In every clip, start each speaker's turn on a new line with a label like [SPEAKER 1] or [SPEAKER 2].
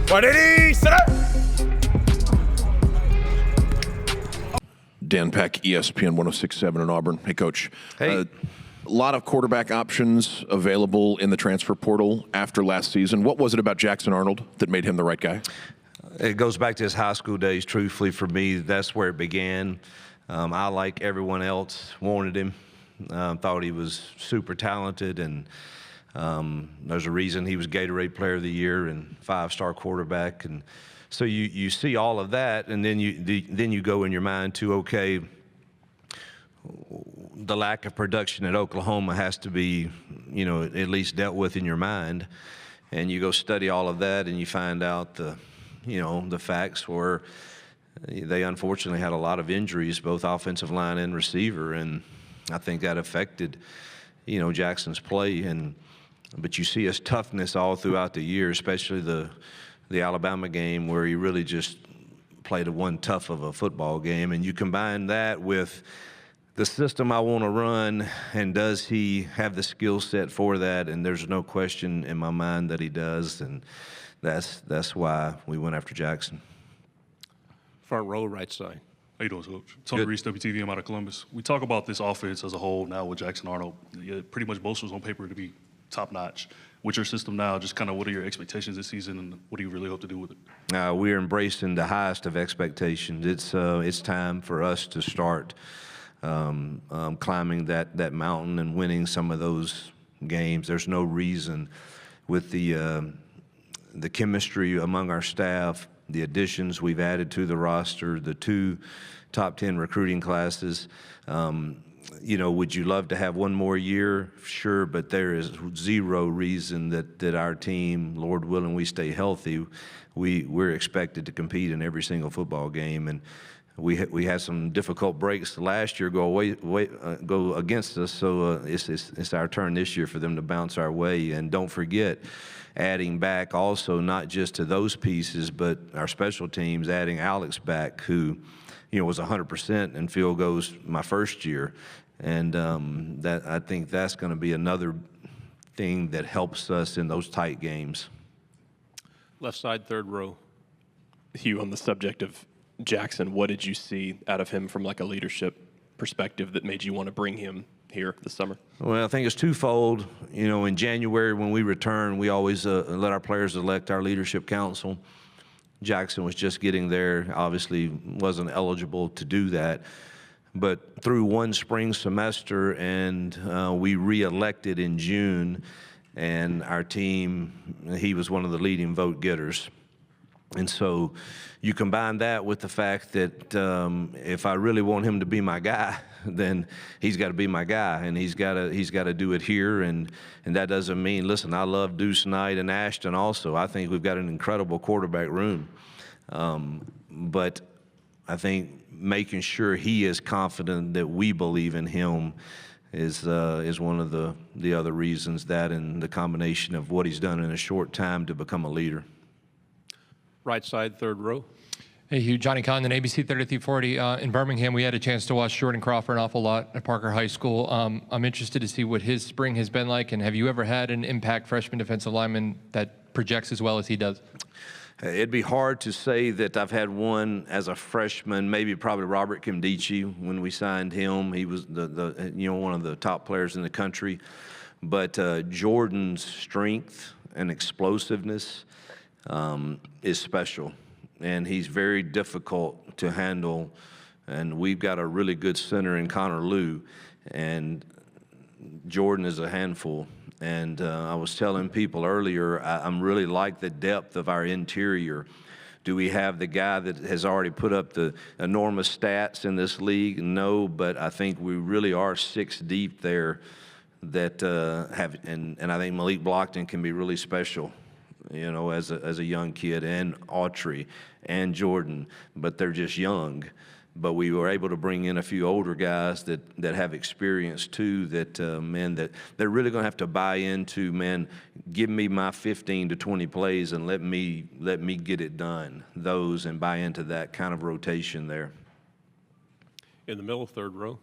[SPEAKER 1] 180, center.
[SPEAKER 2] Dan Peck, ESPN 106.7 in Auburn. Hey, Coach.
[SPEAKER 3] Hey.
[SPEAKER 2] A lot of quarterback options available in the transfer portal after last season. What was it about Jackson Arnold that made him the right guy?
[SPEAKER 3] It goes back to his high school days. Truthfully, for me, that's where it began. I, like everyone else, wanted him. Thought he was super talented, and there's a reason he was Gatorade Player of the Year and 5-star quarterback. And so you see all of that, and then you go in your mind to, okay, the lack of production at Oklahoma has to be, at least dealt with in your mind. And you go study all of that, and you find out the facts were they unfortunately had a lot of injuries, both offensive line and receiver, and I think that affected, Jackson's play. But you see his toughness all throughout the year, especially the Alabama game where he really just played one tough of a football game. And you combine that with the system I want to run, and does he have the skill set for that? And there's no question in my mind that he does, and that's why we went after Jackson.
[SPEAKER 4] Front row, right side.
[SPEAKER 5] How you doing, Coach? Tony Reese, WTVM out of Columbus. We talk about this offense as a whole now with Jackson Arnold. It pretty much boasts on paper to be top-notch. With your system now, just kind of what are your expectations this season, and what do you really hope to do with it?
[SPEAKER 3] We're embracing the highest of expectations. It's time for us to start climbing that mountain and winning some of those games. There's no reason with the chemistry among our staff, the additions we've added to the roster, the 2 top 10 recruiting classes. Would you love to have one more year? Sure, but there is zero reason that our team, Lord willing, we stay healthy. We're expected to compete in every single football game, and we had some difficult breaks last year go against us. So it's our turn this year for them to bounce our way. And don't forget, adding back also not just to those pieces, but our special teams, adding Alex back, who was 100% in field goals my first year. And that I think that's going to be another thing that helps us in those tight games.
[SPEAKER 4] Left side, third row.
[SPEAKER 1] Hugh, on the subject of Jackson, what did you see out of him from like a leadership perspective that made you want to bring him here this summer?
[SPEAKER 3] Well, I think it's twofold. In January when we return, we always let our players elect our leadership council. Jackson was just getting there, obviously wasn't eligible to do that. But through one spring semester, and we re-elected in June, and our team, he was one of the leading vote getters. And so you combine that with the fact that if I really want him to be my guy, then he's got to be my guy, and he's got to do it here. And that doesn't mean, listen, I love Deuce Knight and Ashton also. I think we've got an incredible quarterback room. But I think making sure he is confident that we believe in him is one of the other reasons, that and the combination of what he's done in a short time to become a leader.
[SPEAKER 4] Right side, third row.
[SPEAKER 6] Hey, Hugh. Johnny Condon, ABC 3340. In Birmingham, we had a chance to watch Jordan Crawford an awful lot at Parker High School. I'm interested to see what his spring has been like, and have you ever had an impact freshman defensive lineman that projects as well as he does?
[SPEAKER 3] It'd be hard to say that I've had one as a freshman. Probably Robert Kimdichie when we signed him. He was one of the top players in the country. But Jordan's strength and explosiveness is special, and he's very difficult to handle. And we've got a really good center in Connor Liu, and Jordan is a handful. And I was telling people earlier, I'm really like the depth of our interior. Do we have the guy that has already put up the enormous stats in this league? No, but I think we really are 6 deep there that have, and I think Malik Blockton can be really special, as a young kid, and Autry and Jordan, but they're just young. But we were able to bring in a few older guys that have experience too, that that they're really going to have to buy into. Give me my 15 to 20 plays and let me get it done. And buy into that kind of rotation there.
[SPEAKER 4] In the middle, third row.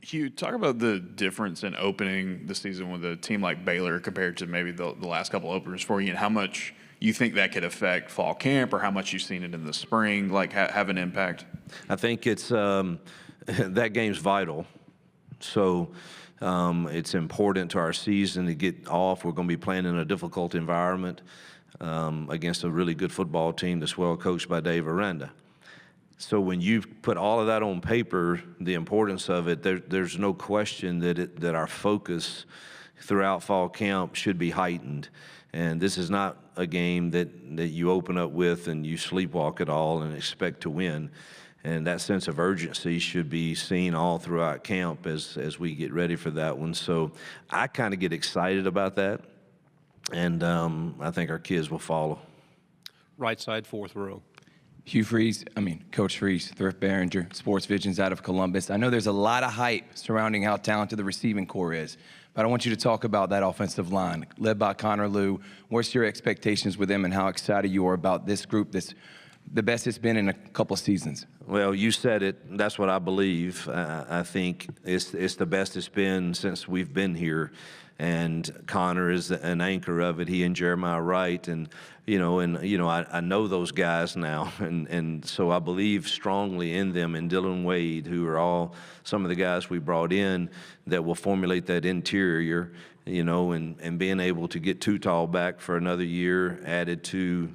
[SPEAKER 7] Hugh, talk about the difference in opening the season with a team like Baylor compared to maybe the last couple openers for you, and how much you think that could affect fall camp, or how much you've seen it in the spring, like have an impact?
[SPEAKER 3] I think it's that game's vital. So it's important to our season to get off. We're going to be playing in a difficult environment against a really good football team that's well coached by Dave Aranda. So when you put all of that on paper, the importance of it, there's no question that our focus throughout fall camp should be heightened. And this is not a game that you open up with and you sleepwalk it all and expect to win. And that sense of urgency should be seen all throughout camp as we get ready for that one. So I kind of get excited about that, and I think our kids will follow.
[SPEAKER 4] Right side, 4th row.
[SPEAKER 8] Hugh Coach Freeze, Thrift Behringer, Sports Visions out of Columbus. I know there's a lot of hype surrounding how talented the receiving core is, but I want you to talk about that offensive line led by Connor Lew. What's your expectations with them, and how excited you are about this group that's the best it's been in a couple of seasons?
[SPEAKER 3] Well, you said it. That's what I believe. I think it's the best it's been since we've been here. And Connor is an anchor of it. He and Jeremiah Wright, and I know those guys now, and so I believe strongly in them, and Dylan Wade, who are all some of the guys we brought in that will formulate that interior, and being able to get Tall back for another year, added to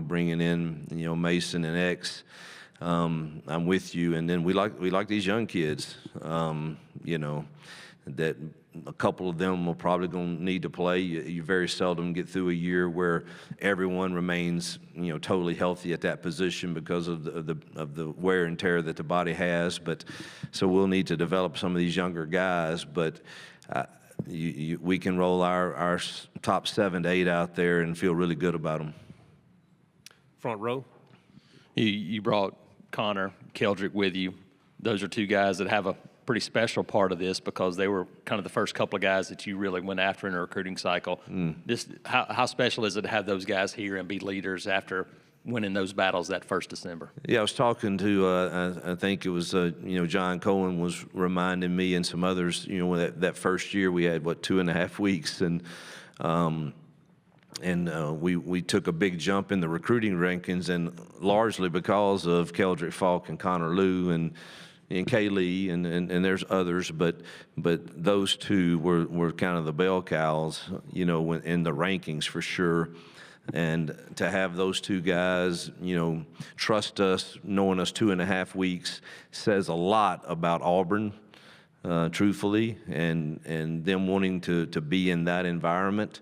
[SPEAKER 3] bringing in Mason and X. I'm with you, and then we like these young kids, that a couple of them will probably going to need to play. You very seldom get through a year where everyone remains, totally healthy at that position because of the wear and tear that the body has. So we'll need to develop some of these younger guys. But we can roll our top 7 to 8 out there and feel really good about them.
[SPEAKER 4] Front row.
[SPEAKER 9] You brought Connor, Keldrick with you. Those are two guys that have a pretty special part of this because they were kind of the first couple of guys that you really went after in a recruiting cycle. How special is it to have those guys here and be leaders after winning those battles that first December? Yeah,
[SPEAKER 3] I was talking to, I think it was, John Cohen was reminding me and some others, that first year we had, 2.5 weeks, and we took a big jump in the recruiting rankings, and largely because of Keldrick Falk and Connor Lew and Kaylee, and there's others, but those two were kind of the bell cows, in the rankings for sure. And to have those two guys, trust us, knowing us 2.5 weeks, says a lot about Auburn, truthfully, and them wanting to be in that environment.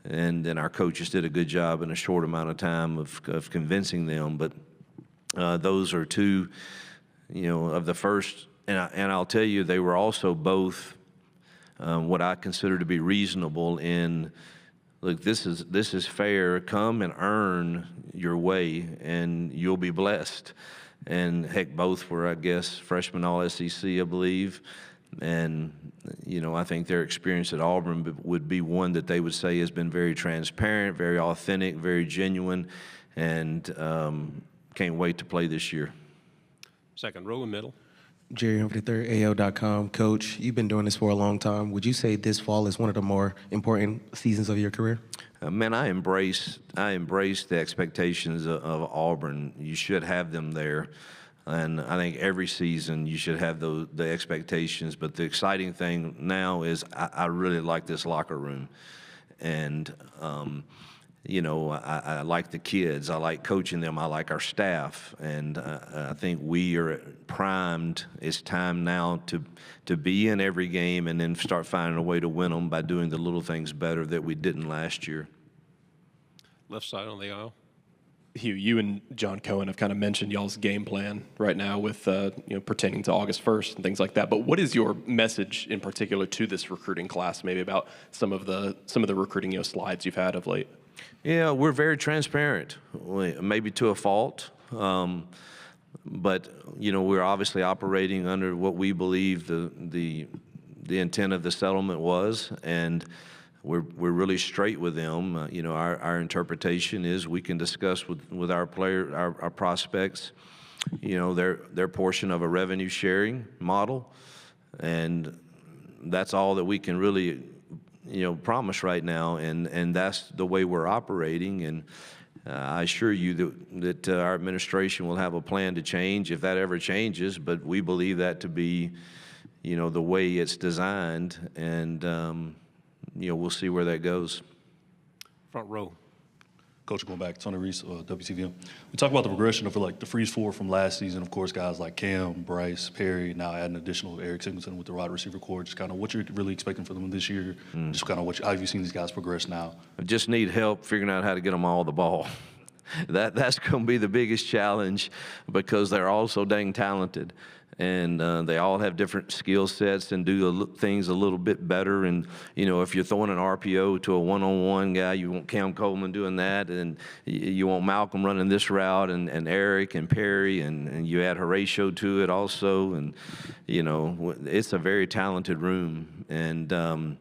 [SPEAKER 3] And then our coaches did a good job in a short amount of time of convincing them. But those are two, of the first, and I'll tell you, they were also both what I consider to be reasonable in, look, this is fair. Come and earn your way, and you'll be blessed. And heck, both were, I guess, freshman All-SEC, I believe. And, I think their experience at Auburn would be one that they would say has been very transparent, very authentic, very genuine, and can't wait to play this year.
[SPEAKER 4] Second row and middle.
[SPEAKER 10] Jerry over the AO.com. Coach, you've been doing this for a long time. Would you say this fall is one of the more important seasons of your career?
[SPEAKER 3] Man, I embrace the expectations of Auburn. You should have them there. And I think every season you should have the expectations. But the exciting thing now is I really like this locker room. And, I like the kids. I like coaching them. I like our staff. And I think we are primed. It's time now to be in every game and then start finding a way to win them by doing the little things better that we didn't last year.
[SPEAKER 4] Left side on the aisle.
[SPEAKER 1] Hugh, you and John Cohen have kind of mentioned y'all's game plan right now with pertaining to August 1st and things like that. But what is your message in particular to this recruiting class, maybe about some of the recruiting slides you've had of late?
[SPEAKER 3] Yeah, we're very transparent, maybe to a fault. But we're obviously operating under what we believe the intent of the settlement was, and we're really straight with them. Our interpretation is we can discuss with our our prospects, their portion of a revenue sharing model, and that's all that we can really promise right now, and that's the way we're operating. And I assure you that our administration will have a plan to change if that ever changes. But we believe that to be, the way it's designed, and we'll see where that goes.
[SPEAKER 4] Front row.
[SPEAKER 5] Coach, going back, Tony Reese, WTVM. We talk about the progression of like the freeze four from last season. Of course, guys like Cam, Bryce, Perry, now adding additional Eric Singleton with the wide receiver core. Just kind of what you're really expecting from them this year. Just kind of how have you seen these guys progress now?
[SPEAKER 3] I just need help figuring out how to get them all the ball. That's going to be the biggest challenge because they're all so dang talented. And they all have different skill sets and do things a little bit better. And, if you're throwing an RPO to a one-on-one guy, you want Cam Coleman doing that, and you want Malcolm running this route, and Eric and Perry, and you add Horatio to it also. And, it's a very talented room. And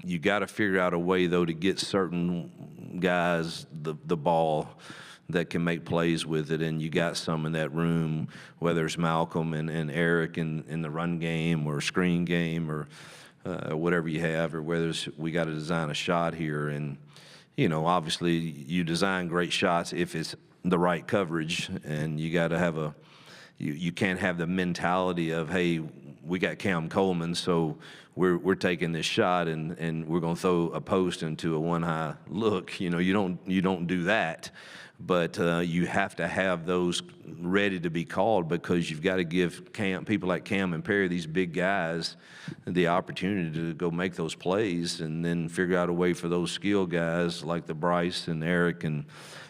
[SPEAKER 3] you got to figure out a way, though, to get certain guys the ball that can make plays with it, and you got some in that room, whether it's Malcolm and Eric in the run game or screen game or whatever you have, or whether we got to design a shot here. And, obviously you design great shots if it's the right coverage, and you got to have you can't have the mentality of, hey, we got Cam Coleman, so we're taking this shot and we're going to throw a post into a one-high look. You don't do that. But you have to have those ready to be called, because you've got to give people like Cam and Perry, these big guys, the opportunity to go make those plays, and then figure out a way for those skill guys like the Bryce and Eric and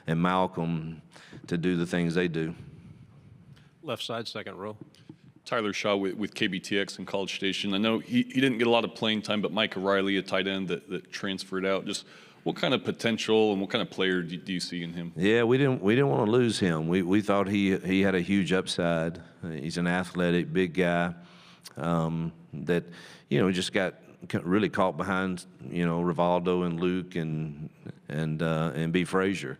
[SPEAKER 3] Malcolm to do the things they do.
[SPEAKER 4] Left side, second row.
[SPEAKER 11] Tyler Shaw with KBTX in College Station. I know he didn't get a lot of playing time, but Mike O'Reilly, a tight end that transferred out. Just what kind of potential and what kind of player do you see in him?
[SPEAKER 3] Yeah, we didn't want to lose him. We thought he had a huge upside. He's an athletic, big guy that just got really caught behind Rivaldo and Luke and B. Frazier.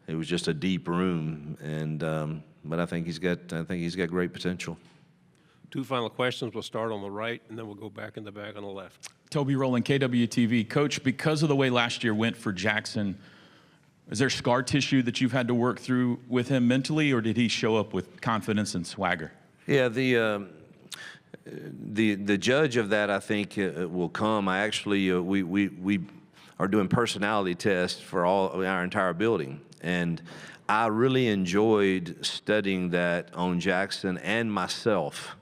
[SPEAKER 3] It was just a deep room, and but I think he's got great potential.
[SPEAKER 4] Two final questions. We'll start on the right, and then we'll go back in the back on the left.
[SPEAKER 7] Toby Rowland, KWTV. Coach, because of the way last year went for Jackson, is there scar tissue that you've had to work through with him mentally, or did he show up with confidence and swagger?
[SPEAKER 3] Yeah, the judge of that, I think, will come. I actually we are doing personality tests for our entire building, and I really enjoyed studying that on Jackson and myself.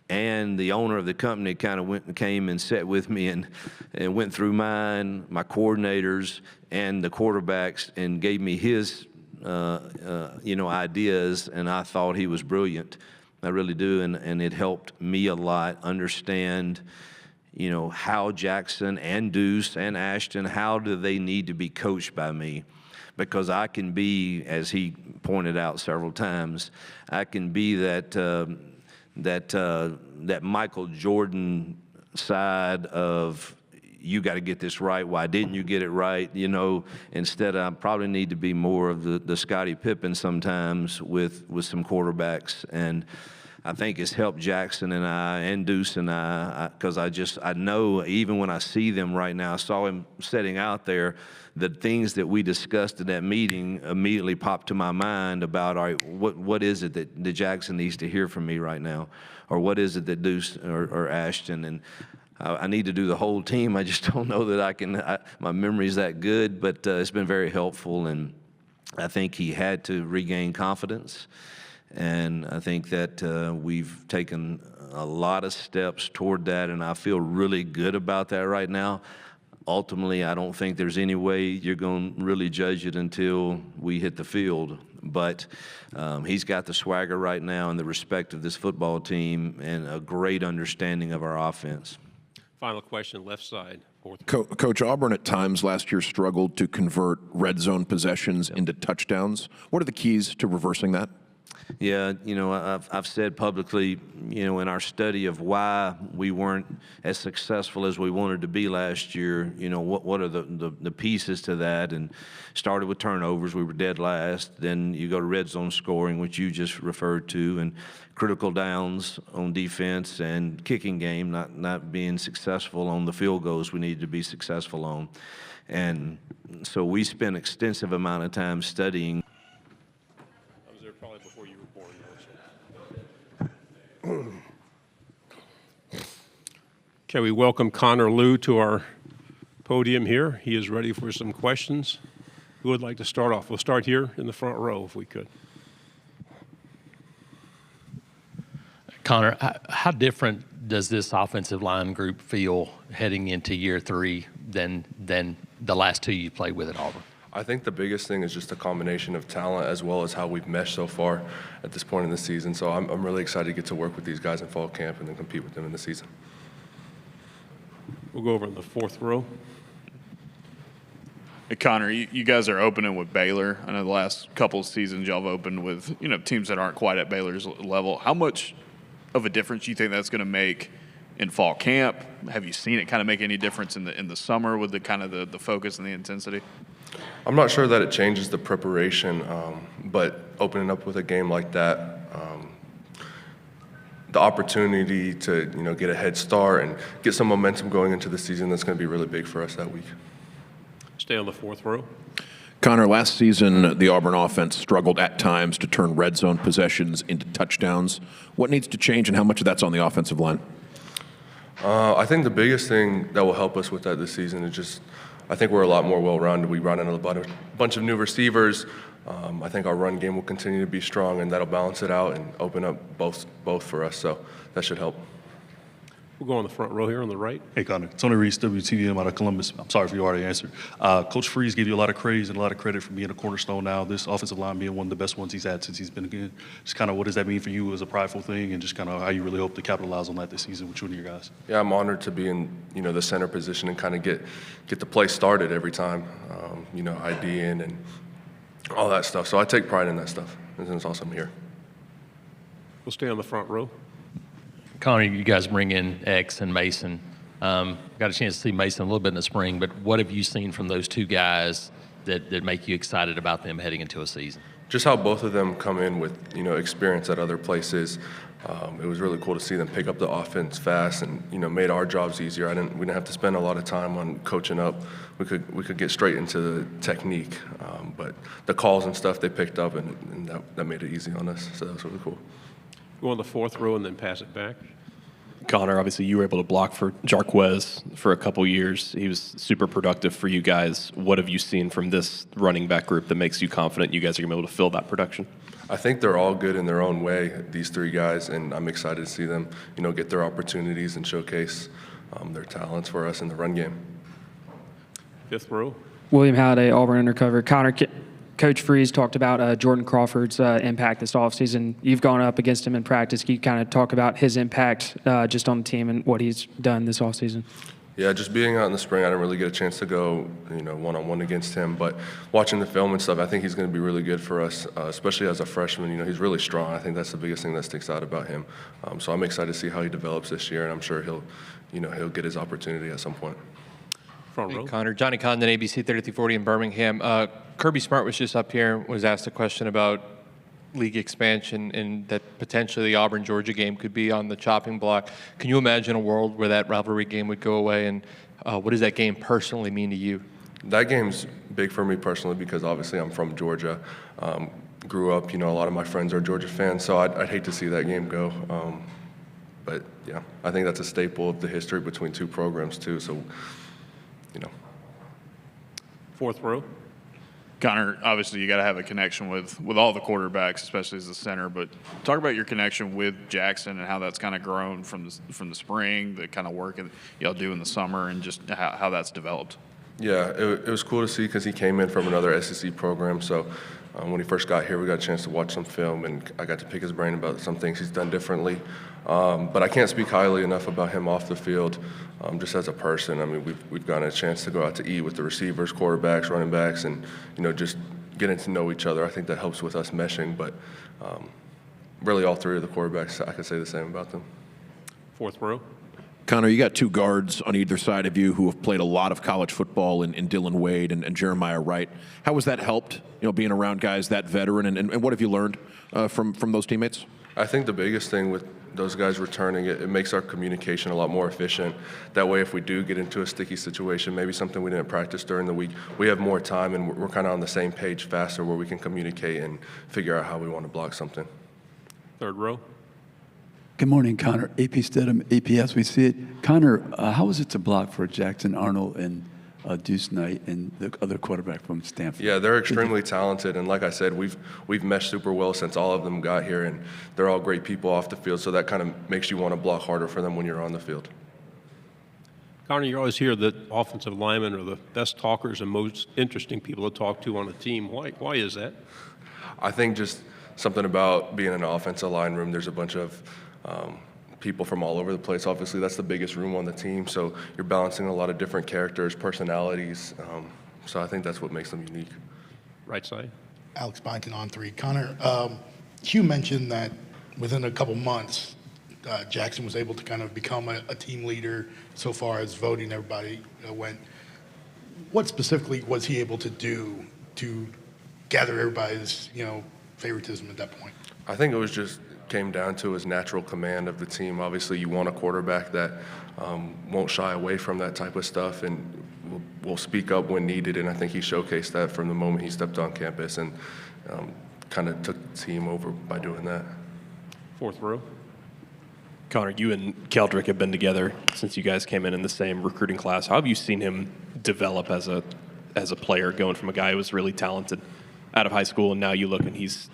[SPEAKER 3] And the owner of the company kind of came and sat with me and went through my coordinators and the quarterbacks and gave me his ideas, and I thought he was brilliant. I really do, and it helped me a lot understand how Jackson and Deuce and Ashton, how do they need to be coached by me. Because I can be, as he pointed out several times, I can be that Michael Jordan side of, you got to get this right. Why didn't you get it right? Instead, I probably need to be more of the Scottie Pippen sometimes with some quarterbacks. And I think it's helped Jackson and I and Deuce and I, because I know even when I see them right now, I saw him sitting out there, the things that we discussed in that meeting immediately popped to my mind about, all right, what is it that Jackson needs to hear from me right now? Or what is it that Deuce or Ashton? And I need to do the whole team. I just don't know that I can, my memory's that good, but it's been very helpful. And I think he had to regain confidence. And I think that we've taken a lot of steps toward that, and I feel really good about that right now. Ultimately, I don't think there's any way you're going to really judge it until we hit the field. But he's got the swagger right now and the respect of this football team and a great understanding of our offense.
[SPEAKER 4] Final question, left side. Fourth.
[SPEAKER 2] Coach, Auburn at times last year struggled to convert red zone possessions into touchdowns. What are the keys to reversing that?
[SPEAKER 3] Yeah, I've said publicly, in our study of why we weren't as successful as we wanted to be last year, what are the pieces to that? And started with turnovers, we were dead last. Then you go to red zone scoring, which you just referred to, and critical downs on defense and kicking game, not being successful on the field goals we needed to be successful on. And so we spent extensive amount of time studying.
[SPEAKER 4] Okay, we welcome Connor Liu to our podium here. He is ready for some questions. Who would like to start off? We'll start here in the front row if we could.
[SPEAKER 9] Connor, how different does this offensive line group feel heading into year 3 than the last 2 you played with at Auburn?
[SPEAKER 12] I think the biggest thing is just a combination of talent as well as how we've meshed so far at this point in the season. So I'm really excited to get to work with these guys in fall camp and then compete with them in the season.
[SPEAKER 4] We'll go over in the 4th row.
[SPEAKER 13] Hey, Connor, you guys are opening with Baylor. I know the last couple of seasons y'all have opened with teams that aren't quite at Baylor's level. How much of a difference do you think that's going to make in fall camp? Have you seen it kind of make any difference in the summer with the kind of the focus and the intensity?
[SPEAKER 12] I'm not sure that it changes the preparation, but opening up with a game like that, the opportunity to get a head start and get some momentum going into the season, that's going to be really big for us that week.
[SPEAKER 4] Stay on the 4th row.
[SPEAKER 2] Connor, last season, the Auburn offense struggled at times to turn red zone possessions into touchdowns. What needs to change, and how much of that's on the offensive line?
[SPEAKER 12] I think the biggest thing that will help us with that this season is just, I think we're a lot more well-rounded. We run in a bunch of new receivers. I think our run game will continue to be strong, and that'll balance it out and open up both for us. So that should help.
[SPEAKER 4] We'll go on the front row here on the right.
[SPEAKER 5] Hey, Connor. Tony Reese, WTVM out of Columbus. I'm sorry if you already answered. Coach Freeze gave you a lot of praise and a lot of credit for being a cornerstone now, this offensive line being one of the best ones he's had since he's been again. Just kind of what does that mean for you as a prideful thing, and just kind of how you really hope to capitalize on that this season with you and your guys?
[SPEAKER 12] Yeah, I'm honored to be in the center position and kind of get the play started every time, IDing and all that stuff. So I take pride in that stuff, and it's awesome here.
[SPEAKER 4] We'll stay on the front row.
[SPEAKER 9] Connor, you guys bring in X and Mason. Got a chance to see Mason a little bit in the spring, but what have you seen from those two guys that make you excited about them heading into a season?
[SPEAKER 12] Just how both of them come in with experience at other places. It was really cool to see them pick up the offense fast and made our jobs easier. We didn't have to spend a lot of time on coaching up. We could get straight into the technique, but the calls and stuff they picked up and that made it easy on us. So that was really cool.
[SPEAKER 4] Go on the 4th row and then pass it back.
[SPEAKER 1] Connor, obviously you were able to block for Jarquez for a couple years. He was super productive for you guys. What have you seen from this running back group that makes you confident you guys are going to be able to fill that production?
[SPEAKER 12] I think they're all good in their own way, these three guys, and I'm excited to see them, get their opportunities and showcase their talents for us in the run game.
[SPEAKER 4] 5th row.
[SPEAKER 14] William Halliday, Auburn Undercover. Connor, Coach Freeze talked about Jordan Crawford's impact this offseason. You've gone up against him in practice. Can you kind of talk about his impact just on the team and what he's done this offseason?
[SPEAKER 12] Yeah, just being out in the spring, I didn't really get a chance to go, one-on-one against him. But watching the film and stuff, I think he's going to be really good for us, especially as a freshman. He's really strong. I think that's the biggest thing that sticks out about him. So I'm excited to see how he develops this year, and I'm sure he'll get his opportunity at some point.
[SPEAKER 4] Front row.
[SPEAKER 6] Hey, Connor, Johnny Condon, ABC 3340 in Birmingham. Kirby Smart was just up here, was asked a question about league expansion and that potentially the Auburn-Georgia game could be on the chopping block. Can you imagine a world where that rivalry game would go away, and what does that game personally mean to you?
[SPEAKER 12] That game's big for me personally because obviously I'm from Georgia. Grew up, a lot of my friends are Georgia fans, so I'd hate to see that game go. But yeah, I think that's a staple of the history between two programs too, so,
[SPEAKER 4] 4th row.
[SPEAKER 13] Connor, obviously you got to have a connection with all the quarterbacks, especially as a center. But talk about your connection with Jackson and how that's kind of grown from the spring, the kind of work that y'all do in the summer, and just how that's developed.
[SPEAKER 12] Yeah, it was cool to see because he came in from another SEC program. So when he first got here, we got a chance to watch some film, and I got to pick his brain about some things he's done differently. But I can't speak highly enough about him off the field, just as a person. I mean, we've gotten a chance to go out to eat with the receivers, quarterbacks, running backs, and just getting to know each other. I think that helps with us meshing. But really all three of the quarterbacks, I could say the same about them.
[SPEAKER 4] Fourth row.
[SPEAKER 2] Connor, you got two guards on either side of you who have played a lot of college football in Dylan Wade and Jeremiah Wright. How has that helped, being around guys that veteran, and what have you learned from those teammates?
[SPEAKER 12] I think the biggest thing with those guys returning, it makes our communication a lot more efficient. That way, if we do get into a sticky situation, maybe something we didn't practice during the week, we have more time and we're kind of on the same page faster where we can communicate and figure out how we want to block something.
[SPEAKER 4] Third row.
[SPEAKER 15] Good morning, Connor. AP Stidham, APS, we see it. Connor, how was it to block for Jackson Arnold and Deuce Knight and the other quarterback from Stanford?
[SPEAKER 12] Yeah, they're extremely talented, and like I said, we've meshed super well since all of them got here, and they're all great people off the field, so that kind of makes you want to block harder for them when you're on the field.
[SPEAKER 4] Connor, you always hear that offensive linemen are the best talkers and most interesting people to talk to on a team. Why is that?
[SPEAKER 12] I think just something about being in an offensive line room, there's a bunch of people from all over the place. Obviously, that's the biggest room on the team, so you're balancing a lot of different characters, personalities, so I think that's what makes them unique.
[SPEAKER 4] Right side.
[SPEAKER 16] Alex Byington on three. Connor, Hugh mentioned that within a couple months, Jackson was able to kind of become a team leader so far as voting everybody went. What specifically was he able to do to gather everybody's, favoritism at that point?
[SPEAKER 12] I think it was just came down to his natural command of the team. Obviously, you want a quarterback that won't shy away from that type of stuff and will speak up when needed, and I think he showcased that from the moment he stepped on campus and kind of took the team over by doing that.
[SPEAKER 4] Fourth row.
[SPEAKER 1] Connor, you and Keldrick have been together since you guys came in the same recruiting class. How have you seen him develop as a player, going from a guy who was really talented out of high school, and now you look and he's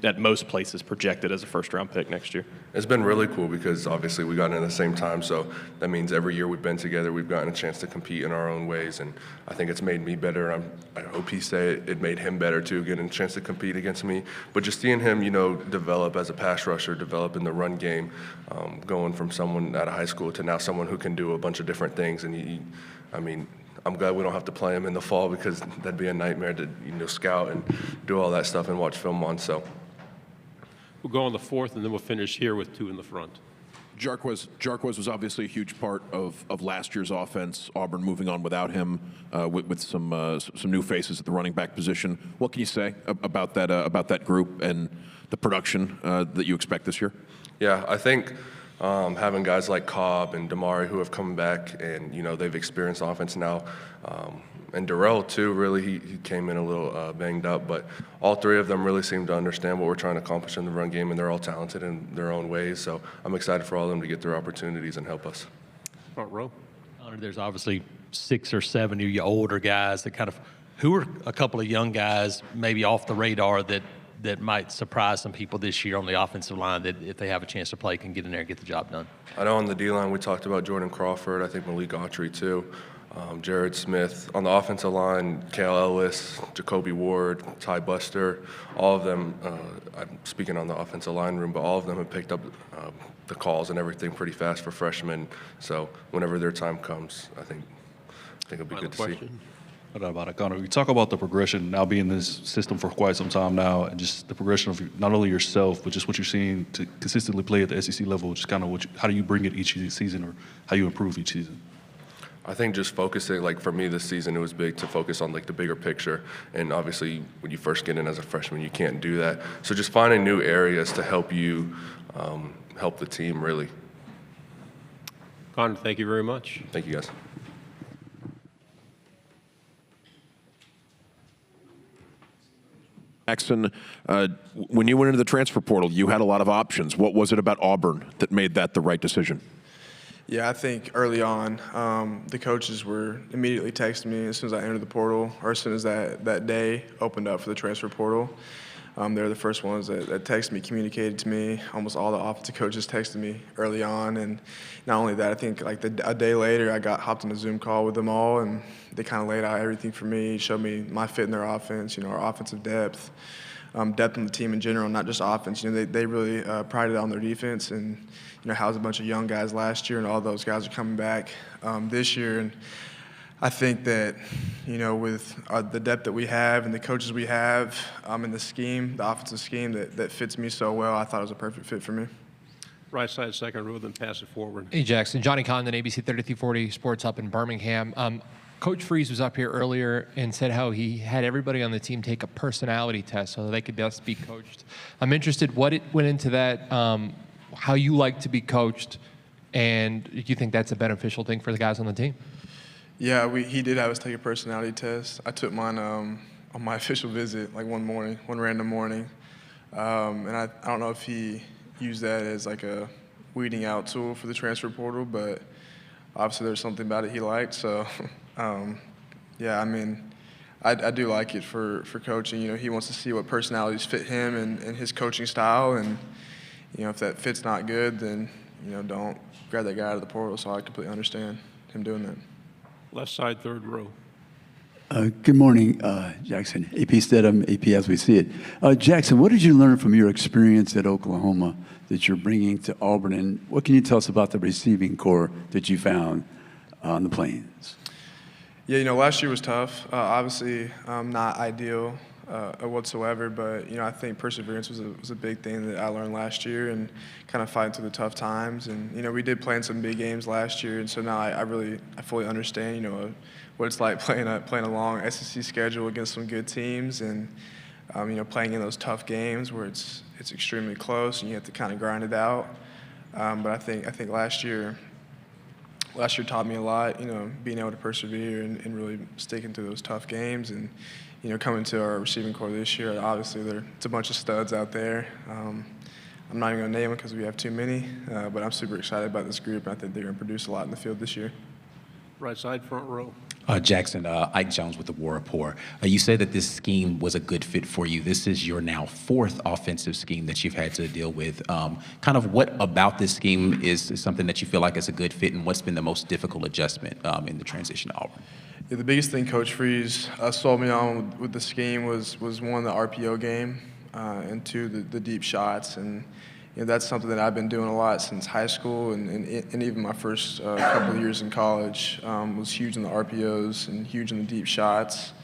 [SPEAKER 1] at most places projected as a first-round pick next year?
[SPEAKER 12] It's been really cool because obviously we got in at the same time, so that means every year we've been together, we've gotten a chance to compete in our own ways, and I think it's made me better. I hope he said it made him better too, getting a chance to compete against me. But just seeing him, develop as a pass rusher, develop in the run game, going from someone out of high school to now someone who can do a bunch of different things, and I'm glad we don't have to play him in the fall because that'd be a nightmare to scout and do all that stuff and watch film on. So
[SPEAKER 4] we'll go on the fourth, and then we'll finish here with two in the front.
[SPEAKER 2] Jarquez was obviously a huge part of last year's offense. Auburn moving on without him with some new faces at the running back position. What can you say about that group and the production that you expect this year?
[SPEAKER 12] Yeah, I think having guys like Cobb and Damari who have come back and they've experienced offense now, and Darrell too. Really, he came in a little banged up, but all three of them really seem to understand what we're trying to accomplish in the run game, and they're all talented in their own ways. So I'm excited for all of them to get their opportunities and help us.
[SPEAKER 4] Front row.
[SPEAKER 9] There's obviously 6 or 7 of you older guys that who are a couple of young guys maybe off the radar that might surprise some people this year on the offensive line that if they have a chance to play can get in there and get the job done?
[SPEAKER 12] I know on the D-line we talked about Jordan Crawford, I think Malik Autry too, Jared Smith. On the offensive line, Cale Ellis, Jacoby Ward, Ty Buster, all of them, I'm speaking on the offensive line room, but all of them have picked up the calls and everything pretty fast for freshmen. So whenever their time comes, I think it'll be good to see.
[SPEAKER 5] No doubt about it, Connor. We talk about the progression now being in this system for quite some time now, and just the progression of not only yourself, but just what you're seeing to consistently play at the SEC level. Just kind of how do you bring it each season, or how you improve each season?
[SPEAKER 12] I think just focusing, for me this season, it was big to focus on the bigger picture. And obviously, when you first get in as a freshman, you can't do that. So just finding new areas to help you help the team, really.
[SPEAKER 4] Connor, thank you very much.
[SPEAKER 12] Thank you, guys.
[SPEAKER 2] Jackson, when you went into the transfer portal, you had a lot of options. What was it about Auburn that made that the right decision?
[SPEAKER 17] Yeah, I think early on, the coaches were immediately texting me as soon as I entered the portal, or as soon as that day opened up for the transfer portal. They were the first ones that texted me, communicated to me. Almost all the offensive coaches texted me early on, and not only that, I think a day later I hopped on a Zoom call with them all, and they kind of laid out everything for me, showed me my fit in their offense, our offensive depth, depth in the team in general, not just offense. They really prided on their defense, and housed a bunch of young guys last year, and all those guys are coming back this year. And I think that, with the depth that we have and the coaches we have, and the scheme, the offensive scheme that fits me so well, I thought it was a perfect fit for me.
[SPEAKER 4] Right side, second row, then pass it forward.
[SPEAKER 6] Hey, Jackson. Johnny Condon, ABC 3340 Sports up in Birmingham. Coach Freeze was up here earlier and said how he had everybody on the team take a personality test so that they could best be coached. I'm interested what it went into that, how you like to be coached, and do you think that's a beneficial thing for the guys on the team?
[SPEAKER 17] Yeah, he did have us take a personality test. I took mine on my official visit, like one random morning. And I don't know if he used that as like a weeding out tool for the transfer portal, but obviously there's something about it he liked. So, yeah, I mean, I do like it for coaching. He wants to see what personalities fit him and his coaching style. And, if that fit's not good, then, don't grab that guy out of the portal. So I completely understand him doing that.
[SPEAKER 4] Left side, third row.
[SPEAKER 15] Good morning, Jackson. AP Stedham, AP as we see it. Jackson, what did you learn from your experience at Oklahoma that you're bringing to Auburn? And what can you tell us about the receiving core that you found on the Plains?
[SPEAKER 17] Yeah, last year was tough. Obviously, not ideal whatsoever, but, I think perseverance was a big thing that I learned last year and kind of fighting through the tough times. And, we did play in some big games last year, and so now I fully understand, what it's like playing a long SEC schedule against some good teams and, playing in those tough games where it's extremely close and you have to kind of grind it out. But I think last year taught me a lot, being able to persevere and really sticking to those tough games. And, coming to our receiving core this year, obviously it's a bunch of studs out there. I'm not even going to name them because we have too many, but I'm super excited about this group, and I think they're going to produce a lot in the field this year.
[SPEAKER 4] Right side, front row.
[SPEAKER 18] Jackson, Ike Jones with the War Report. You say that this scheme was a good fit for you. This is your now fourth offensive scheme that you've had to deal with. Kind of what about this scheme is something that you feel like is a good fit, and what's been the most difficult adjustment in the transition to Auburn?
[SPEAKER 17] Yeah, the biggest thing Coach Freeze sold me on with the scheme was one, the RPO game, and two, the deep shots. And that's something that I've been doing a lot since high school, and even my first couple of years in college was huge in the RPOs and huge in the deep shots.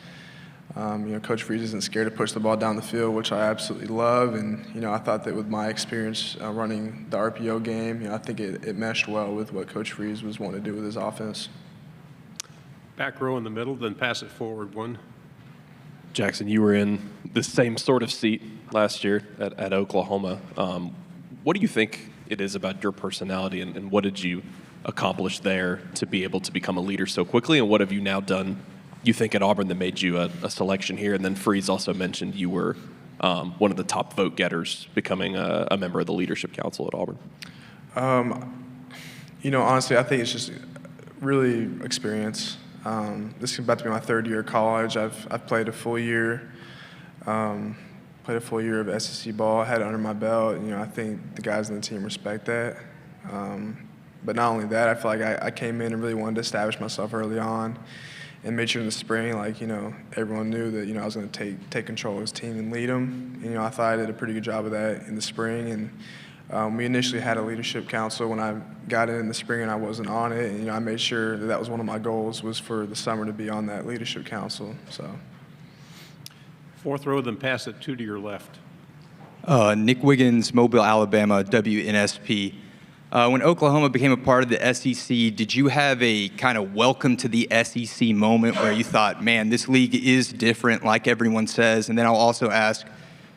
[SPEAKER 17] Coach Freeze isn't scared to push the ball down the field, which I absolutely love. And, I thought that with my experience running the RPO game, I think it meshed well with what Coach Freeze was wanting to do with his offense.
[SPEAKER 4] Back row in the middle, then pass it forward one.
[SPEAKER 1] Jackson, you were in the same sort of seat last year at Oklahoma. What do you think it is about your personality, and what did you accomplish there to be able to become a leader so quickly? And what have you now done, you think, at Auburn that made you a selection here? And then Freeze also mentioned you were one of the top vote getters, becoming a member of the Leadership Council at Auburn.
[SPEAKER 17] Honestly, I think it's just really experience. This is about to be my third year of college. I've played a full year. Played a full year of SEC ball, had it under my belt. I think the guys on the team respect that. But not only that, I feel like I came in and really wanted to establish myself early on and made sure in the spring, everyone knew that, I was going to take control of his team and lead them. I thought I did a pretty good job of that in the spring. And we initially had a leadership council when I got in the spring and I wasn't on it. And, I made sure that was one of my goals was for the summer to be on that leadership council. So.
[SPEAKER 4] Fourth row, then pass it two to your left.
[SPEAKER 19] Nick Wiggins, Mobile, Alabama, WNSP. When Oklahoma became a part of the SEC, did you have a kind of welcome to the SEC moment where you thought, man, this league is different, like everyone says? And then I'll also ask,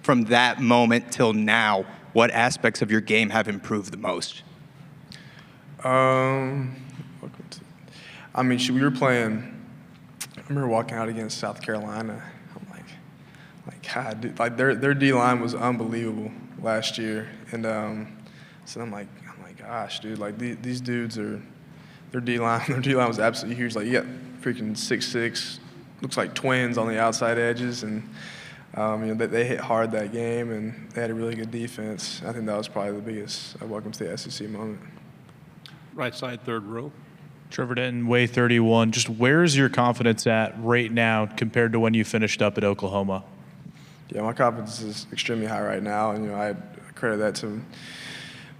[SPEAKER 19] from that moment till now, what aspects of your game have improved the most?
[SPEAKER 17] We were playing, I remember walking out against South Carolina. God, dude, their D-line was unbelievable last year. And so I'm like, gosh, dude, these dudes their D-line was absolutely huge. You got freaking 6'6", looks like twins on the outside edges. And, they hit hard that game, and they had a really good defense. I think that was probably the biggest welcome to the SEC moment.
[SPEAKER 4] Right side, third row.
[SPEAKER 20] Trevor Denton, Way 31. Just where's your confidence at right now compared to when you finished up at Oklahoma?
[SPEAKER 17] Yeah, my confidence is extremely high right now, and I credit that to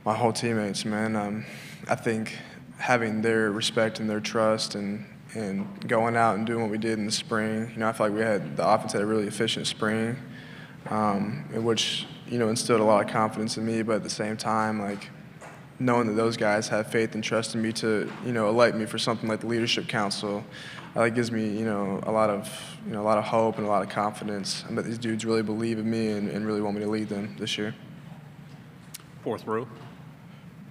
[SPEAKER 17] my whole teammates, man. I think having their respect and their trust and going out and doing what we did in the spring. I feel like the offense had a really efficient spring, in which, instilled a lot of confidence in me, but at the same time, like, knowing that those guys have faith and trust in me to, elect me for something like the Leadership Council, that gives me, a lot of hope and a lot of confidence. And that these dudes really believe in me and really want me to lead them this year.
[SPEAKER 4] Fourth row.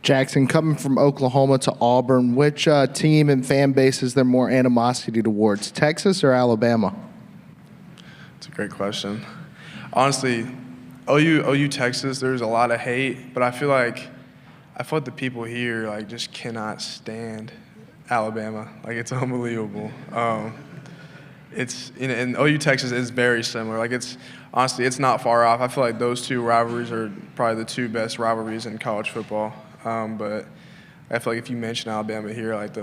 [SPEAKER 21] Jackson, coming from Oklahoma to Auburn, which team and fan base is there more animosity towards, Texas or Alabama?
[SPEAKER 17] It's a great question. Honestly, OU Texas, there's a lot of hate, but I feel like the people here like just cannot stand Alabama. Like, it's unbelievable. And OU Texas is very similar. Like, honestly, it's not far off. I feel like those two rivalries are probably the two best rivalries in college football. But I feel like if you mention Alabama here, like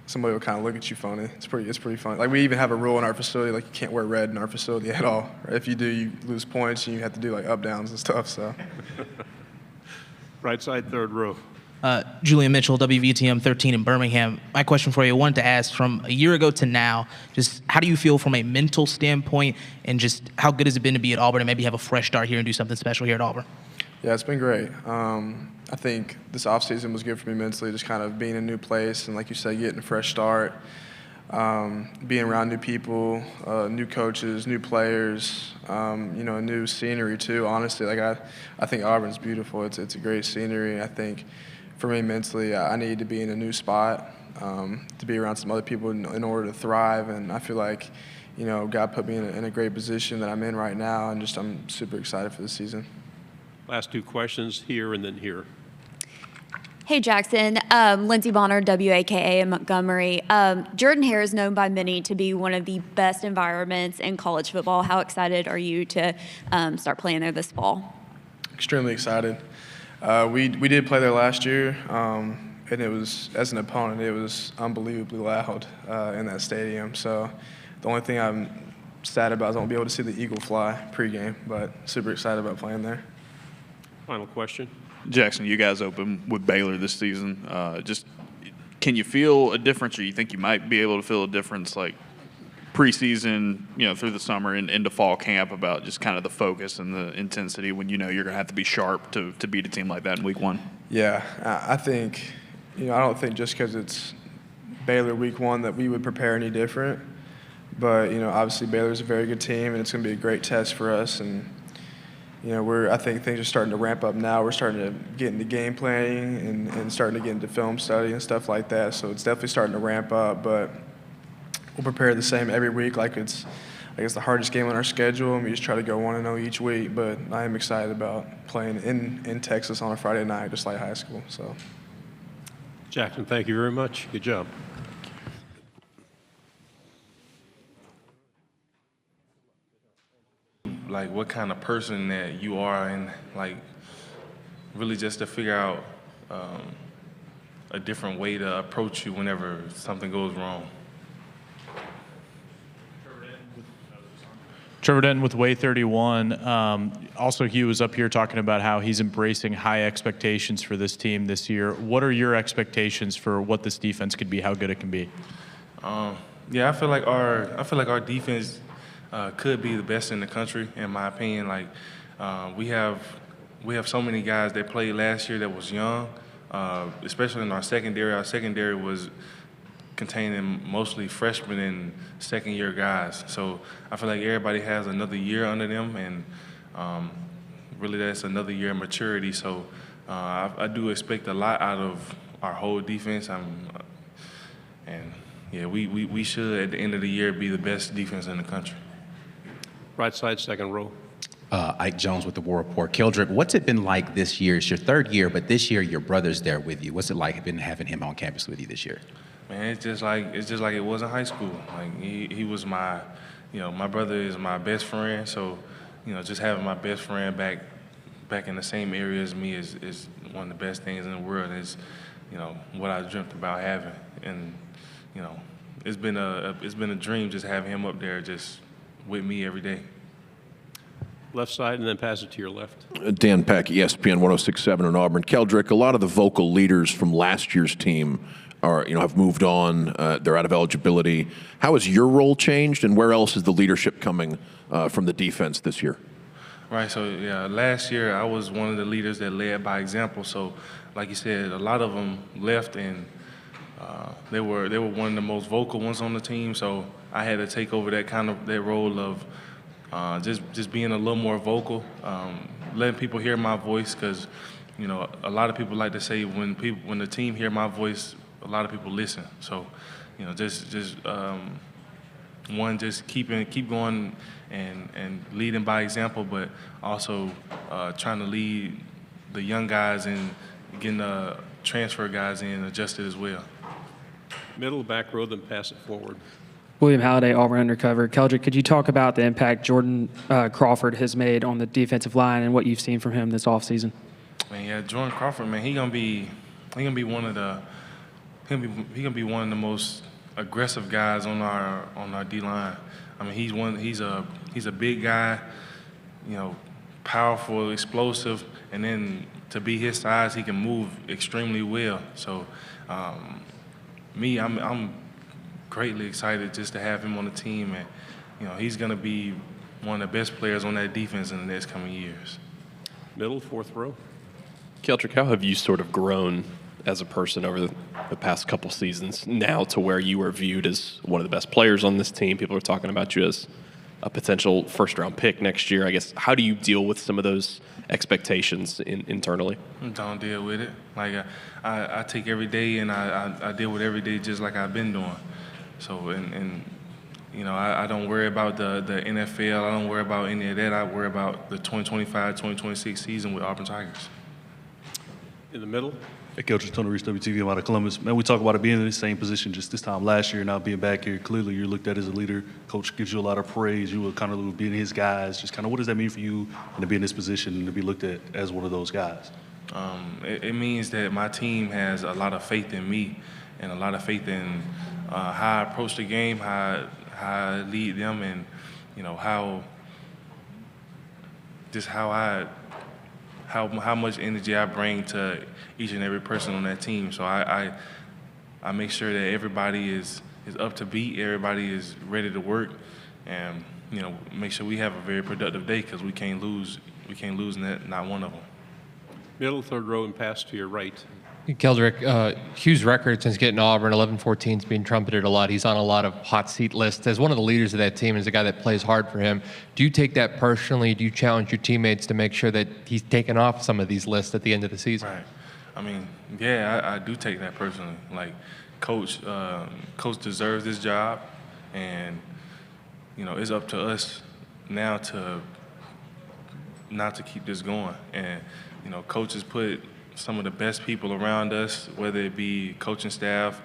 [SPEAKER 17] somebody will kind of look at you funny. It's pretty funny. Like, we even have a rule in our facility, like, you can't wear red in our facility at all. If you do, you lose points and you have to do like up downs and stuff. So.
[SPEAKER 4] Right side, third row.
[SPEAKER 22] Julian Mitchell, WVTM 13 in Birmingham. My question for you, I wanted to ask, from a year ago to now, just how do you feel from a mental standpoint, and just how good has it been to be at Auburn and maybe have a fresh start here and do something special here at Auburn?
[SPEAKER 17] Yeah, it's been great. I think this offseason was good for me mentally, just kind of being in a new place and, like you said, getting a fresh start, being around new people, new coaches, new players, new scenery too. Honestly, like I think Auburn's beautiful. It's a great scenery. I think for me mentally, I need to be in a new spot, to be around some other people in order to thrive. And I feel like, God put me in a great position that I'm in right now, and I'm super excited for the season.
[SPEAKER 4] Last two questions, here and then here.
[SPEAKER 23] Hey, Jackson. Lindsey Bonner, WAKA in Montgomery. Jordan Hare is known by many to be one of the best environments in college football. How excited are you to start playing there this fall?
[SPEAKER 17] Extremely excited. We did play there last year, and it was, as an opponent, it was unbelievably loud in that stadium. So the only thing I'm sad about is I won't be able to see the eagle fly pregame, but super excited about playing there.
[SPEAKER 4] Final question.
[SPEAKER 13] Jackson, you guys open with Baylor this season. Can you feel a difference, or you think you might be able to feel a difference, like preseason, through the summer and into fall camp, about just kind of the focus and the intensity when you're going to have to be sharp to beat a team like that in week one?
[SPEAKER 17] Yeah, I think, I don't think just because it's Baylor week one that we would prepare any different. But, obviously Baylor's a very good team, and it's going to be a great test for us. And, I think things are starting to ramp up now. We're starting to get into game planning and starting to get into film study and stuff like that. So it's definitely starting to ramp up, but we'll prepare the same every week like it's the hardest game on our schedule, and we just try to go 1-0 each week. But I am excited about playing in Texas on a Friday night, just like high school. So,
[SPEAKER 4] Jackson, thank you very much. Good job.
[SPEAKER 24] Like, what kind of person that you are, and like really just to figure out a different way to approach you whenever something goes wrong.
[SPEAKER 20] Trevor Denton with Way 31. Also, Hugh was up here talking about how he's embracing high expectations for this team this year. What are your expectations for what this defense could be, how good it can be?
[SPEAKER 24] Yeah, I feel like our defense could be the best in the country, in my opinion. Like, we have so many guys that played last year that was young, especially in our secondary. Our secondary was containing mostly freshmen and second-year guys. So I feel like everybody has another year under them, and really that's another year of maturity. So I do expect a lot out of our whole defense. And yeah, we should, at the end of the year, be the best defense in the country.
[SPEAKER 4] Right side, second row.
[SPEAKER 18] Ike Jones with the War Report. Keldrick, what's it been like this year? It's your third year, but this year your brother's there with you. What's it like been having him on campus with you this year?
[SPEAKER 24] Man, it's just like it was in high school. Like, he was my, my brother is my best friend. So, just having my best friend back in the same area as me is one of the best things in the world. Is, what I dreamt about having, and it's been a dream just having him up there just with me every day.
[SPEAKER 4] Left side, and then pass it to your left.
[SPEAKER 2] Dan Peck, ESPN 106.7 in Auburn. Keldrick, a lot of the vocal leaders from last year's team have moved on. They're out of eligibility. How has your role changed, and where else is the leadership coming from the defense this year?
[SPEAKER 24] Right. So yeah, last year I was one of the leaders that led by example. So, like you said, a lot of them left, and they were one of the most vocal ones on the team. So I had to take over that role of just being a little more vocal, letting people hear my voice. Because a lot of people like to say when the team hear my voice, a lot of people listen. So just keep going and leading by example, but also trying to lead the young guys and getting the transfer guys in adjusted as well.
[SPEAKER 4] Middle, back row, then pass it forward.
[SPEAKER 14] William Halliday, Auburn Undercover. Keldrick, could you talk about the impact Jordan Crawford has made on the defensive line and what you've seen from him this offseason?
[SPEAKER 24] Man, yeah, Jordan Crawford, man, he gonna be one of the most aggressive guys on our D line. I mean, he's a big guy, powerful, explosive, and then to be his size, he can move extremely well. So, I'm greatly excited just to have him on the team, and he's gonna be one of the best players on that defense in the next coming years.
[SPEAKER 4] Middle, fourth row.
[SPEAKER 1] Keldrick, how have you sort of grown as a person over the past couple seasons now to where you are viewed as one of the best players on this team? People are talking about you as a potential first-round pick next year. I guess, how do you deal with some of those expectations internally?
[SPEAKER 24] Don't deal with it. Like I take every day and I deal with every day just like I've been doing. So I don't worry about the NFL. I don't worry about any of that. I worry about the 2025-2026 season with Auburn Tigers.
[SPEAKER 4] In the middle.
[SPEAKER 5] Hey, Coach, it's Tony Reese, WTV. I'm out of Columbus. Man, we talk about it being in the same position just this time last year, now being back here. Clearly, you're looked at as a leader. Coach gives you a lot of praise. You were kind of being his guys. Just kind of what does that mean for you and to be in this position and to be looked at as one of those guys?
[SPEAKER 24] It means that my team has a lot of faith in me and a lot of faith in how I approach the game, how I lead them, and how much energy I bring to each and every person on that team. So I make sure that everybody is up to beat, everybody is ready to work, and make sure we have a very productive day because we can't lose not one of them.
[SPEAKER 4] Middle, third row, and pass to your right.
[SPEAKER 6] Keldrick, Hugh's record since getting to Auburn, 11-14, is being trumpeted a lot. He's on a lot of hot seat lists. As one of the leaders of that team, as a guy that plays hard for him, do you take that personally? Do you challenge your teammates to make sure that he's taken off some of these lists at the end of the season?
[SPEAKER 24] Right. I mean, yeah, I do take that personally. Like, Coach deserves this job, and it's up to us now to not to keep this going. And Coach has put some of the best people around us, whether it be coaching staff,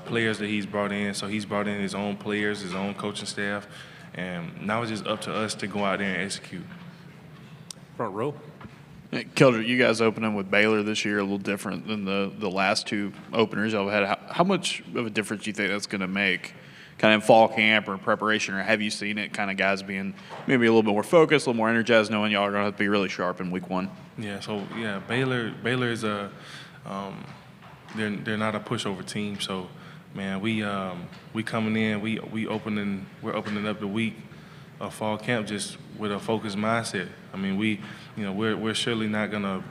[SPEAKER 24] players that he's brought in. So he's brought in his own players, his own coaching staff, and now it's just up to us to go out there and execute.
[SPEAKER 4] Front row.
[SPEAKER 13] Keldrick, you guys opening with Baylor this year a little different than the last two openers y'all had. How much of a difference do you think that's going to make kind of in fall camp or preparation, or have you seen it kind of guys being maybe a little bit more focused, a little more energized, knowing y'all are going to have to be really sharp in week one?
[SPEAKER 24] Yeah, so yeah, Baylor is they're not a pushover team. So man, we coming in, we're opening up the week of fall camp just with a focused mindset. I mean, we're surely not gonna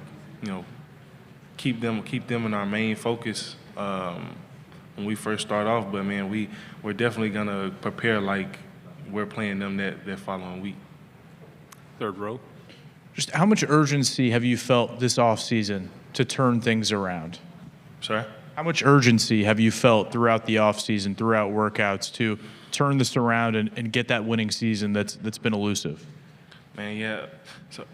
[SPEAKER 24] keep them in our main focus when we first start off, but man, we're definitely gonna prepare like we're playing them that following week.
[SPEAKER 4] Third row.
[SPEAKER 20] Just how much urgency have you felt this offseason to turn things around?
[SPEAKER 24] Sorry?
[SPEAKER 20] How much urgency have you felt throughout the offseason, throughout workouts, to turn this around and get that winning season that's been elusive?
[SPEAKER 24] Man, yeah. So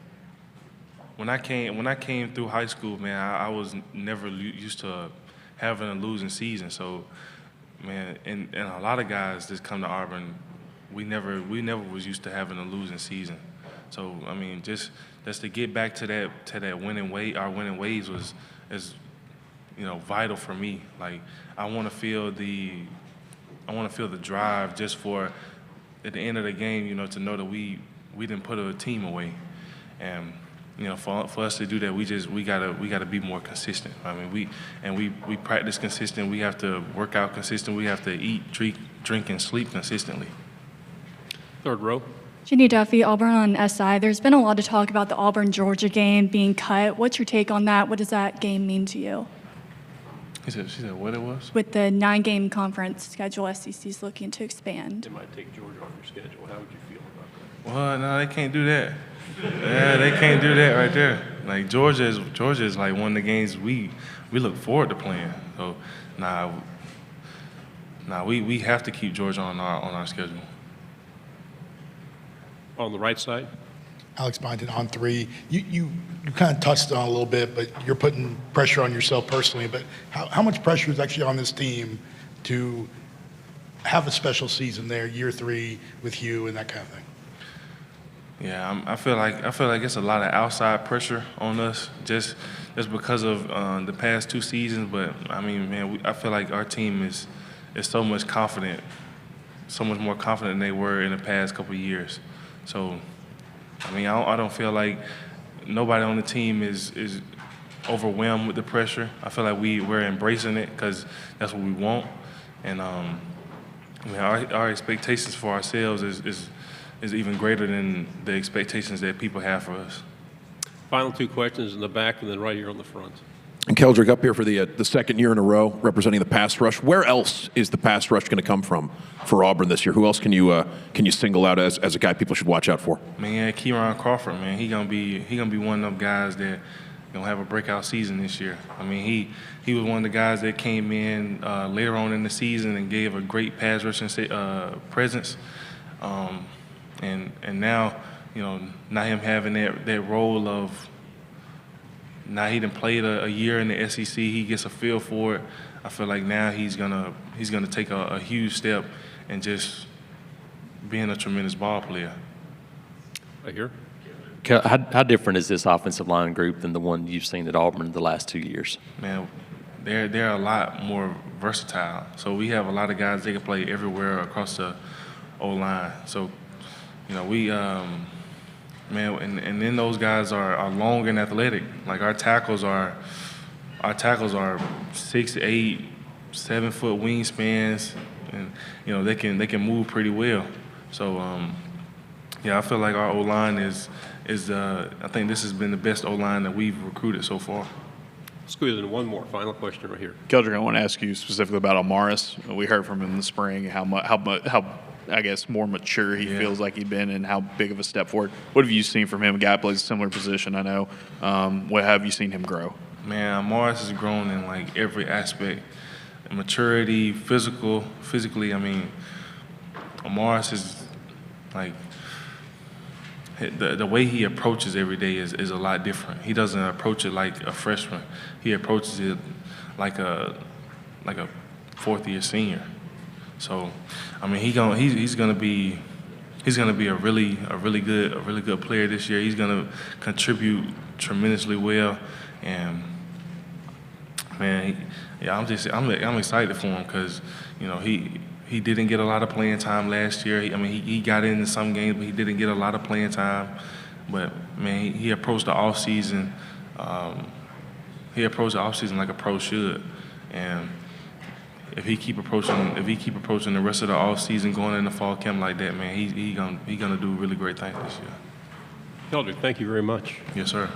[SPEAKER 24] when I came through high school, man, I was never used to having a losing season. So, man, and a lot of guys that come to Auburn, we never was used to having a losing season. So, I mean, just to get back to that winning way, our winning ways is vital for me. Like, I want to feel the drive just for at the end of the game, to know that we didn't put a team away. And you know, for us to do that, we gotta be more consistent. I mean, we practice consistent. We have to work out consistent. We have to eat, drink, and sleep consistently.
[SPEAKER 4] Third row.
[SPEAKER 7] Ginny Duffy, Auburn on SI. There's been a lot of talk about the Auburn-Georgia game being cut. What's your take on that? What does that game mean to you?
[SPEAKER 24] She said what it was?
[SPEAKER 7] With the 9-game conference schedule, SEC's looking to expand.
[SPEAKER 4] They might take Georgia off your schedule. How would you feel about that?
[SPEAKER 24] Well, no, they can't do that. Yeah, they can't do that right there. Like Georgia is like one of the games we look forward to playing. So, we have to keep Georgia on our schedule.
[SPEAKER 4] On the right side.
[SPEAKER 16] Alex Byington on 3. You kind of touched on it a little bit, but you're putting pressure on yourself personally. But how much pressure is actually on this team to have a special season there, year 3 with Hugh and that kind of thing?
[SPEAKER 24] Yeah, I feel like it's a lot of outside pressure on us just because of the past 2 seasons. But I mean, man, I feel like our team is so much more confident than they were in the past couple of years. So, I mean, I don't feel like nobody on the team is overwhelmed with the pressure. I feel like we're embracing it because that's what we want. And I mean, our expectations for ourselves is even greater than the expectations that people have for us.
[SPEAKER 4] Final 2 questions in the back and then right here on the front.
[SPEAKER 2] And Keldrick up here for the second year in a row representing the pass rush. Where else is the pass rush going to come from for Auburn this year? Who else can you single out as a guy people should watch out for?
[SPEAKER 24] Man, yeah, Keiron Crawford, man, he gonna be one of them guys that gonna have a breakout season this year. I mean, he was one of the guys that came in later on in the season and gave a great pass rushing presence. And now, you know, now him having that role of, now he done played a year in the SEC, he gets a feel for it. I feel like now he's gonna take a huge step and just being a tremendous ball player.
[SPEAKER 4] Right here.
[SPEAKER 9] How different is this offensive line group than the one you've seen at Auburn the last 2 years?
[SPEAKER 24] Man, they're a lot more versatile. So we have a lot of guys that can play everywhere across the O-line. So, you know, we man, and then those guys are long and athletic. Like our tackles are 6'8", 7-foot wingspans, and you know they can move pretty well. So yeah, I feel like our O-line is I think this has been the best O-line that we've recruited so far.
[SPEAKER 4] Squeeze in one more final question right here.
[SPEAKER 13] Keldrick, I want to ask you specifically about Amaris. We heard from him in the spring how I guess more mature he feels like he's been and how big of a step forward. What have you seen from him? A guy plays a similar position, I know. What have you seen him grow?
[SPEAKER 24] Man, Amaris has grown in like every aspect. Maturity, physically, I mean, Amaris is like, the way he approaches every day is a lot different. He doesn't approach it like a freshman. He approaches it like a 4th-year senior. So, I mean, he's gonna be a really good player this year. He's gonna contribute tremendously well, and man, I'm excited for him because you know he didn't get a lot of playing time last year. He got into some games, but he didn't get a lot of playing time. But man, he approached the offseason. He approached the offseason like a pro should, and if he keep approaching the rest of the offseason, going into fall camp like that, man, he gonna do really great things this year.
[SPEAKER 4] Keldrick, thank you very much.
[SPEAKER 24] Yes, sir.